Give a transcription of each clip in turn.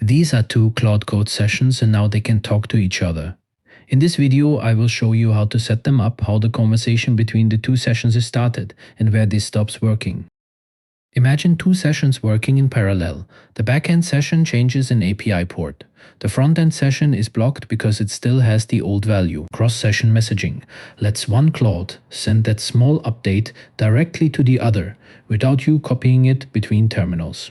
These are two Claude Code sessions and now they can talk to each other. In this video, I will show you how to set them up, how the conversation between the two sessions is started, and where this stops working. Imagine two sessions working in parallel. The backend session changes an API port. The frontend session is blocked because it still has the old value, cross-session messaging. Let's one Claude send that small update directly to the other, without you copying it between terminals.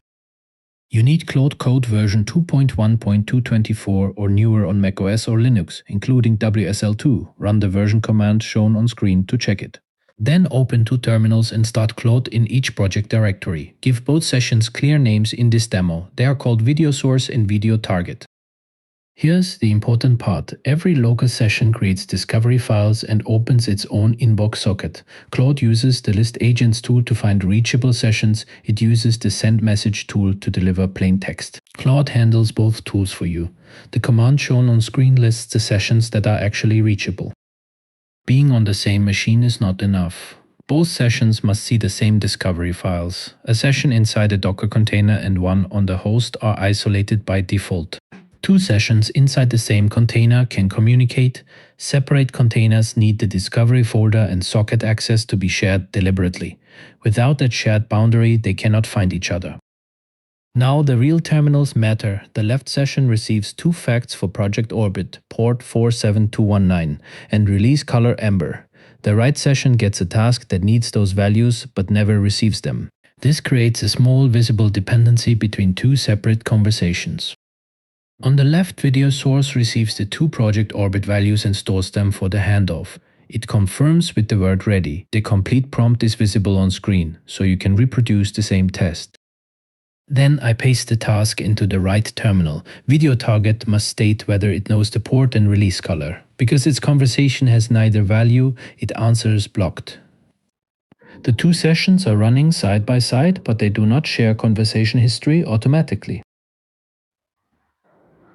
You need Claude Code version 2.1.224 or newer on macOS or Linux, including WSL2. Run the version command shown on screen to check it. Then open two terminals and start Claude in each project directory. Give both sessions clear names in this demo. They are called video source and video target. Here's the important part. Every local session creates discovery files and opens its own inbox socket. Claude uses the list agents tool to find reachable sessions. It uses the send message tool to deliver plain text. Claude handles both tools for you. The command shown on screen lists the sessions that are actually reachable. Being on the same machine is not enough. Both sessions must see the same discovery files. A session inside a Docker container and one on the host are isolated by default. Two sessions inside the same container can communicate. Separate containers need the discovery folder and socket access to be shared deliberately. Without that shared boundary, they cannot find each other. Now the real terminals matter. The left session receives two facts for Project Orbit, port 47219, and release color amber. The right session gets a task that needs those values but never receives them. This creates a small visible dependency between two separate conversations. On the left, video source receives the two Project Orbit values and stores them for the handoff. It confirms with the word ready. The complete prompt is visible on screen, so you can reproduce the same test. Then I paste the task into the right terminal. Video target must state whether it knows the port and release color. Because its conversation has neither value, it answers blocked. The two sessions are running side by side, but they do not share conversation history automatically.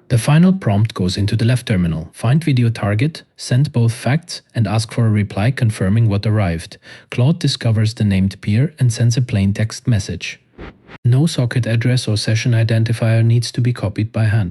The final prompt goes into the left terminal. Find video target, send both facts, and ask for a reply confirming what arrived. Claude discovers the named peer and sends a plain text message. No socket address or session identifier needs to be copied by hand.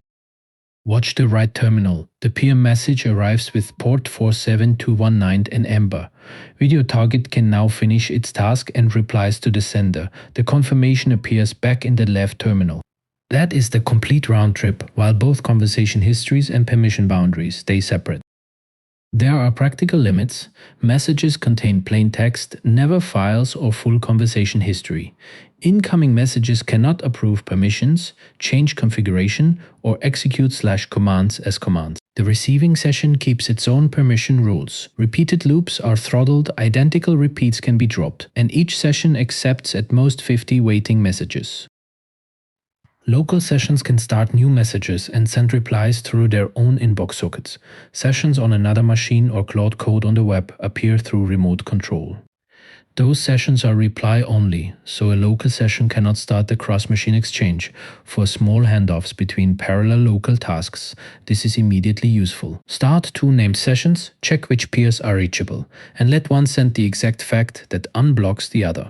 Watch the right terminal. The peer message arrives with port 47219 and amber. Video target can now finish its task and replies to the sender. The confirmation appears back in the left terminal. That is the complete round trip, while both conversation histories and permission boundaries stay separate. There are practical limits. Messages contain plain text, never files or full conversation history. Incoming messages cannot approve permissions, change configuration, or execute /commands as commands. The receiving session keeps its own permission rules. Repeated loops are throttled, identical repeats can be dropped, and each session accepts at most 50 waiting messages. Local sessions can start new messages and send replies through their own inbox sockets. Sessions on another machine or Claude Code on the web appear through remote control. Those sessions are reply only, so a local session cannot start the cross-machine exchange. For small handoffs between parallel local tasks, this is immediately useful. Start two named sessions, check which peers are reachable, and let one send the exact fact that unblocks the other.